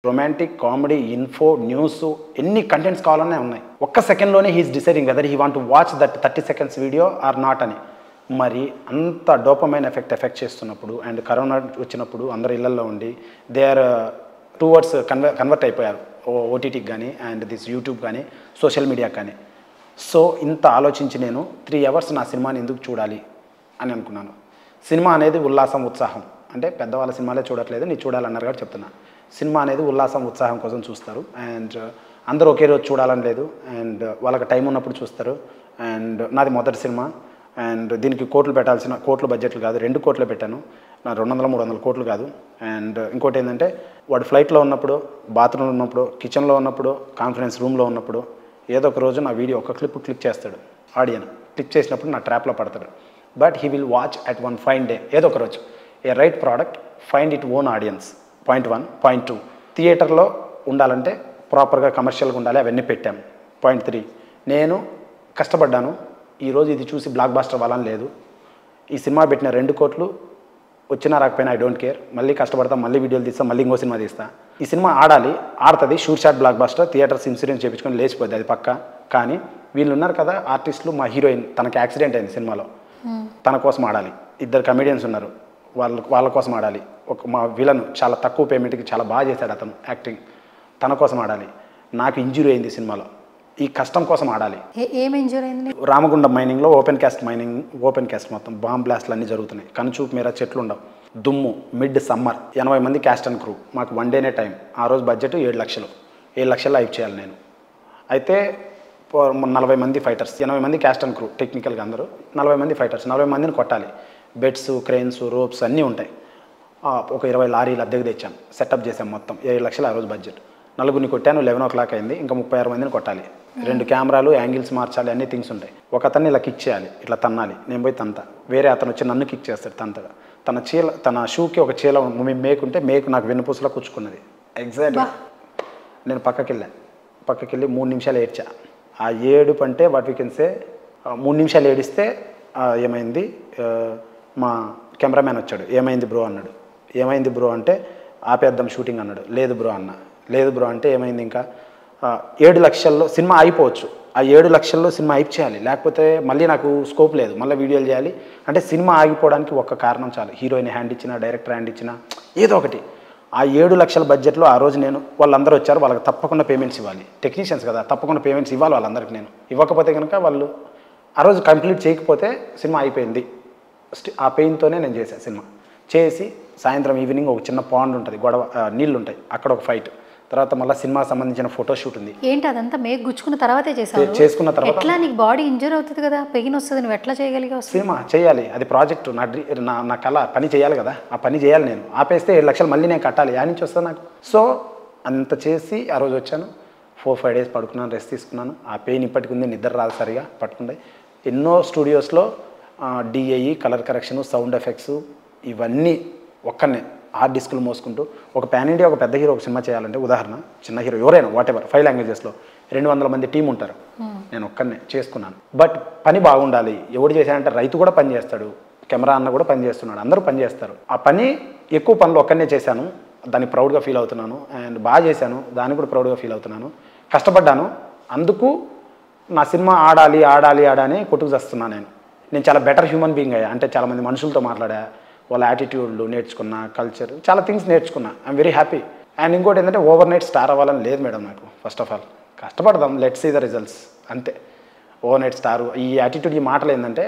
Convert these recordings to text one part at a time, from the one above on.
Romantic, comedy, info, news ఎన్ని contents కావాలనే ఉన్నాయి. ఒక్క సెకండ్లోనే he's deciding whether he want to watch that 30 seconds video or not అని. మరి అంత డోపమైన్ ఎఫెక్ట్ చేస్తున్నప్పుడు అండ్ కరోనా వచ్చినప్పుడు అందరు ఇళ్లలో ఉండి దే ఆర్ టువర్డ్స్ కన్వర్ట్ అయిపోయారు ఓటీటీకి కానీ అండ్ దిస్ యూట్యూబ్ కానీ సోషల్ మీడియాకి కానీ. సో ఇంత ఆలోచించి నేను 3 hours నా సినిమాని ఎందుకు చూడాలి అని అనుకున్నాను. సినిమా అనేది ఉల్లాసం, ఉత్సాహం. అంటే పెద్దవాళ్ళ సినిమాలే చూడట్లేదు, నీ చూడాలన్నారు కాబట్టి చెప్తున్నా. సినిమా అనేది ఉల్లాసం, ఉత్సాహం కోసం చూస్తారు. అండ్ అందరూ ఒకే రోజు చూడాలని లేదు. అండ్ వాళ్ళకి టైం ఉన్నప్పుడు చూస్తారు. అండ్ నాది మొదటి సినిమా. అండ్ దీనికి కోట్లు బడ్జెట్లు కాదు, 2 కోట్లు పెట్టాను. నా 200-300 కోట్లు కాదు. అండ్ ఇంకోటి ఏంటంటే వాడు ఫ్లైట్లో ఉన్నప్పుడు, బాత్రూంలో ఉన్నప్పుడు, కిచెన్లో ఉన్నప్పుడు, కాన్ఫరెన్స్ రూమ్లో ఉన్నప్పుడు ఏదో ఒక రోజు నా వీడియో ఒక క్లిక్ చేస్తాడు. ఆడియన్ క్లిక్ చేసినప్పుడు నా ట్రాప్లో పడతాడు. But he will watch at one fine day. ఏదో ఒక రోజు a right product find it own audience. Point 1. Point 2, థియేటర్లో ఉండాలంటే ప్రాపర్గా కమర్షియల్గా ఉండాలి, అవన్నీ పెట్టాం. పాయింట్ 3, నేను కష్టపడ్డాను. ఈరోజు ఇది చూసి బ్లాక్ బాస్టర్ అవ్వాలని లేదు. ఈ సినిమా పెట్టిన 2 కోట్లు వచ్చినా రాకపోయినా ఐ డోంట్ కేర్. మళ్ళీ కష్టపడతాం, మళ్ళీ వీడియోలు తీస్తాం, మళ్ళీ ఇంకో సినిమా తీస్తా. ఈ సినిమా ఆడుతుంది, shoot shot blockbuster, theatres insurance చేయించుకొని లేచిపోద్ది, అది పక్క. కానీ వీళ్ళు ఉన్నారు కదా ఆర్టిస్టులు, మా హీరోయిన్ తనకి యాక్సిడెంట్ అయింది సినిమాలో, తన కోసం ఆడాలి. 2 కమెడియన్స్ ఉన్నారు, వాళ్ళ కోసం ఆడాలి. మా విలన్ చాలా తక్కువ పేమెంట్కి చాలా బాగా చేశాడు అతను యాక్టింగ్, తన కోసం ఆడాలి. నాకు ఇంజురీ అయింది సినిమాలో, ఈ కష్టం కోసం ఆడాలి. ఏం ఇంజురీ అయింది? రామగుండం మైనింగ్లో ఓపెన్ క్యాస్ట్ మొత్తం బాంబ్ బ్లాస్ట్లు అన్నీ జరుగుతున్నాయి. కనుచూపు మీద చెట్లు ఉండవు, దుమ్ము, మిడ్ సమ్మర్, 80 మంది క్యాస్ట్ అండ్ క్రూ. మాకు 1 డేనే టైం. ఆ రోజు బడ్జెట్ 7 లక్షలు. 7 లక్షలు లైవ్ చేయాలి నేను. అయితే 40 మంది ఫైటర్స్, 80 మంది క్యాస్ట్ అండ్ క్రూ టెక్నికల్గా అందరూ, 40 మంది ఫైటర్స్, 40 మందిని కొట్టాలి. బెడ్స్, క్రెయిన్స్, రోప్స్ అన్నీ ఉంటాయి. ఒక 20 లారీలు అద్దెకు తెచ్చాం, సెటప్ చేసాం. మొత్తం 7 లక్షలు ఆ రోజు బడ్జెట్. 4 కొట్టాను, 11 o'clock అయింది. ఇంకా 36 మందిని కొట్టాలి. 2 కెమెరాలు, యాంగిల్స్ మార్చాలి, అన్ని థింగ్స్ ఉంటాయి. ఒక అతన్ని ఇలా కిక్ చేయాలి, ఇట్లా తన్నాలి, నేను పోయి తంతా. వేరే అతను వచ్చి నన్ను కిక్ చేస్తాడు తంతగా. తన షూకి ఒక చీల మేకుంటే మేకు నాకు వెన్నుపూసలో కూర్చుకున్నది. ఎగ్జాక్ట్గా నేను పక్కకి వెళ్ళి 3 నిమిషాలు ఏడ్చా. ఆ ఏడుపు అంటే వాట్ వీ కెన్ సే, 3 నిమిషాలు ఏడిస్తే ఏమైంది, మా కెమెరామ్యాన్ వచ్చాడు, ఏమైంది బ్రో అన్నాడు. ఏమైంది బ్రో అంటే ఆపేద్దాం షూటింగ్ అన్నాడు. లేదు బ్రో అన్న. లేదు బ్రో అంటే ఏమైంది, ఇంకా 7 లక్షల్లో సినిమా అయిపోవచ్చు. ఆ 7 లక్షల్లో సినిమా అయిప్ చేయాలి, లేకపోతే మళ్ళీ నాకు స్కోప్ లేదు, మళ్ళీ వీడియోలు చేయాలి. అంటే సినిమా ఆగిపోవడానికి ఒక్క కారణం చాలు, హీరోయిన్ హ్యాండ్ ఇచ్చినా, డైరెక్టర్ హ్యాండ్ ఇచ్చినా, ఏదో ఒకటి. ఆ 7 లక్షల బడ్జెట్లో ఆ రోజు నేను, వాళ్ళందరూ వచ్చారు, వాళ్ళకి తప్పకుండా పేమెంట్స్ ఇవ్వాలి. టెక్నీషియన్స్ కదా, తప్పకుండా పేమెంట్స్ ఇవ్వాలి వాళ్ళందరికీ. నేను ఇవ్వకపోతే కనుక వాళ్ళు ఆ రోజు కంప్లీట్ చేయకపోతే సినిమా అయిపోయింది. ఆ పెయిన్తోనే నేను చేశాను సినిమా. చేసి సాయంత్రం ఈవినింగ్ ఒక చిన్న పాండ్ ఉంటుంది, గొడవ నీళ్ళు ఉంటాయి, అక్కడ ఒక ఫైట్. తర్వాత మళ్ళీ సినిమా సంబంధించిన ఫోటోషూట్ ఉంది. ఏంటి అదంతా మేక్ గుచ్చుకున్న తర్వాతే చేసావు? చేసుకున్న తర్వాత ఎట్లా, నీకు బాడీ ఇంజూర్ అవుతుంది కదా, పెయిన్ వస్తుంది, నువ్వు ఎట్లా చేయగలిగావు? సినిమా చేయాలి, అది ప్రాజెక్టు, నా కళ, పని చేయాలి కదా, ఆ పని చేయాలి. నేను ఆపేస్తే 7 లక్షలు మళ్ళీ నేను కట్టాలి, యా నుంచి వస్తుంది నాకు. సో అంత చేసి ఆ రోజు వచ్చాను. 4-5 days పడుకున్నాను, రెస్ట్ తీసుకున్నాను. ఆ పెయిన్ ఇప్పటికి ఉంది, నిద్ర రాదు సరిగా, పట్టుకుంటే. ఎన్నో స్టూడియోస్లో DI, colour correction, sound effects ఇవన్నీ ఒక్కనే హార్డ్ డిస్కులు మోసుకుంటూ. ఒక పాన్ ఇండియా, ఒక పెద్ద హీరో ఒక సినిమా చేయాలంటే, ఉదాహరణ చిన్న హీరో ఎవరైనా వాట్ ఎవర్ 5 languagesలో 200 మంది టీం ఉంటారు. నేను ఒక్కనే చేసుకున్నాను. బట్ పని బాగుండాలి. ఎవడు చేశానంటే రైతు కూడా పని చేస్తాడు, కెమెరా అన్న కూడా పని చేస్తున్నాడు, అందరూ పని చేస్తారు. ఆ పని ఎక్కువ పనులు ఒక్కనే చేశాను, దాన్ని ప్రౌడ్గా ఫీల్ అవుతున్నాను. అండ్ బాగా చేశాను, దాన్ని కూడా ప్రౌడ్గా ఫీల్ అవుతున్నాను. కష్టపడ్డాను, అందుకు నా సినిమా ఆడాలి అని కొట్టుకు చేస్తున్నాను. నేను చాలా బెటర్ హ్యూమన్ బీయింగ్ అయ్యా. అంటే చాలామంది మనుషులతో మాట్లాడా, వాళ్ళ యాటిట్యూడ్లు నేర్చుకున్నా, కల్చర్, చాలా థింగ్స్ నేర్చుకున్నా. I'm very happy. అండ్ ఇంకోటి ఏంటంటే ఓవర్ నైట్ స్టార్ అవ్వాలని లేదు మేడం నాకు. ఫస్ట్ ఆఫ్ ఆల్ కష్టపడదాం, లెట్స్ సీ ద రిజల్ట్స్, అంతే. ఓవర్ నైట్ స్టార్, ఈ యాటిట్యూడ్, ఈ మాటలు ఏంటంటే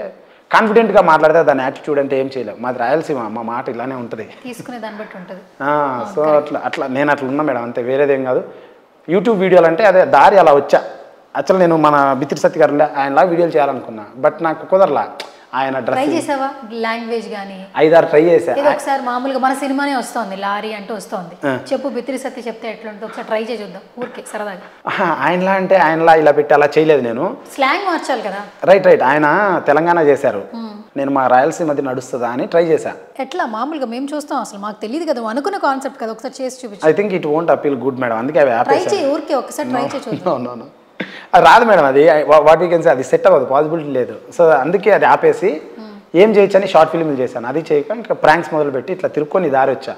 కాన్ఫిడెంట్గా మాట్లాడితే దాని యాటిట్యూడ్ అంటే ఏం చేయలేము. మాది రాయలసీమ, మా మాట ఇలానే ఉంటుంది, తీసుకునే దాన్ని బట్టి ఉంటుంది. సో అట్లా నేను అట్లా ఉన్నా మేడం, అంతే, వేరేదేం కాదు. యూట్యూబ్ వీడియోలు అంటే అదే దారి అలా వచ్చా. యాక్చువల్ నేను మన బిత్తిరి సత్య గారు ఆయనలా వీడియోలు చేయాలనుకున్నా, బట్ నాకు కుదరలా. ఆయన ట్రై చేసావా? లాంగ్వేజ్ కానీ 5-6 ట్రై చేసా. ఒకసారి మామూలుగా మన సినిమానే వస్తుంది, లారీ అంటూ వస్తుంది, చెప్పు బిత్తిరి సత్య చెప్తే ఎట్లుంటుంది ఒకసారి ట్రై చేసి చూద్దాం, ఊరికే సరదాగా. ఆయనలా అంటే ఆయనలా ఇలా పెట్టి అలా చేయలేదు నేను. స్లాంగ్ మార్చాలి కదా. రైట్. ఆయన తెలంగాణ చేశారు, నేను మా రాయలసీమది నడుస్తుందా అని ట్రై చేశా. ఎట్లా మామూలుగా మేము చూస్తాం, అసలు మాకు తెలియదు కదా, అనుకున్న కాన్సెప్ట్ కదా, ఒకసారి చేసి చూపించు. I think it won't appeal good madam, అందుకే ట్రై చేయి, ఊరికే ఒకసారి ట్రై చేసి చూద్దాం. అది రాదు మేడం, అది వాట్ వీ కెన్ సే, అది సెట్ అవ్వదు, పాసిబిలిటీ లేదు. సో అందుకే అది ఆపేసి ఏం చేయొచ్చని షార్ట్ ఫిల్మ్లు చేశాను. అది చేయక ఇంకా ప్రాంక్స్ మొదలుపెట్టి ఇట్లా తిరుక్కొని దారి వచ్చా.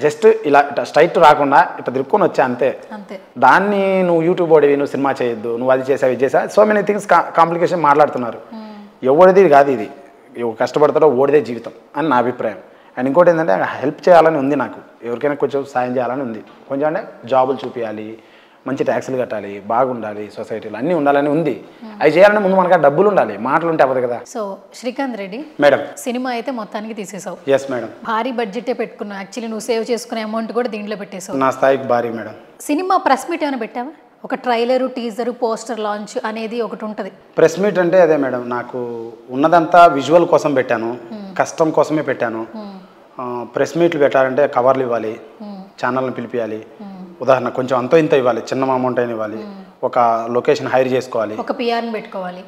జస్ట్ ఇలా స్ట్రైట్ రాకుండా ఇట్లా తిరుక్కొని వచ్చా అంతే. అంతే. దాన్ని నువ్వు యూట్యూబ్ ఓడివి, నువ్వు సినిమా చేయొద్దు, నువ్వు అది చేసావు ఇది చేసా, సో మెనీ థింగ్స్ కాంప్లికేషన్ మాట్లాడుతున్నారు. ఎవరిది కాదు ఇది, కష్టపడతాడో ఓడిదే జీవితం అని నా అభిప్రాయం. అండ్ ఇంకోటి ఏంటంటే హెల్ప్ చేయాలని ఉంది నాకు, ఎవరికైనా కొంచెం సాయం చేయాలని ఉంది. కొంచెం అంటే జాబులు చూపించాలి, మంచి ట్యాక్సులు కట్టాలి, బాగుండాలి, సొసైటీలో అన్నీ ఉండాలని ఉంది. అవి చేయాలంటే ముందు మనకు డబ్బులు ఉండాలి, మాటలు ఉంటే అవ్వదు కదా. So Srikanth Reddy madam, cinema అయితే మొత్తానికి తీసేసావు. Yes madam. భారీ బడ్జెటే పెట్టుకున్నావు, యాక్చువల్లీ నువ్వు సేవ్ చేసుకునే అమౌంట్ కూడా దీంట్లో పెట్టేసావు. నా స్థాయికి భారీ మేడం. సినిమా ప్రెస్ మీట్ ఏమైనా పెట్టావా? ఒక ట్రైలరు, టీజరు, పోస్టర్ లాంచ్ అనేది ఒకటి ఉంటుంది. ప్రెస్ మీట్ అంటే అదే మేడం, నాకు ఉన్నదంతా విజువల్ కోసం పెట్టాను, కష్టం కోసమే పెట్టాను. ప్రెస్ మీట్లు పెట్టాలంటే కవర్లు ఇవ్వాలి, ఛానల్ని పిలిపియాలి, ఉదాహరణ కొంచెం అంతో ఇంత ఇవ్వాలి, చిన్న అమౌంట్ అయినా ఇవ్వాలి, ఒక లొకేషన్ హైర్ చేసుకోవాలి, ఒక పిఆర్ని పెట్టుకోవాలి.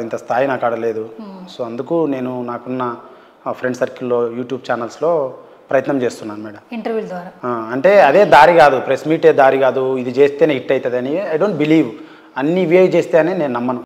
ఇంత స్థాయి నాకు ఆడలేదు. సో అందుకు నేను నాకున్న ఫ్రెండ్ సర్కిల్లో యూట్యూబ్ ఛానల్స్లో ప్రయత్నం చేస్తున్నాను మేడం. ఇంటర్వ్యూల ద్వారా అంటే అదే దారి కాదు, ప్రెస్ మీటే దారి కాదు, ఇది చేస్తేనే హిట్ అవుతుంది అని ఐ డోంట్ బిలీవ్. అన్ని ఇవే చేస్తే అని నేను నమ్మను.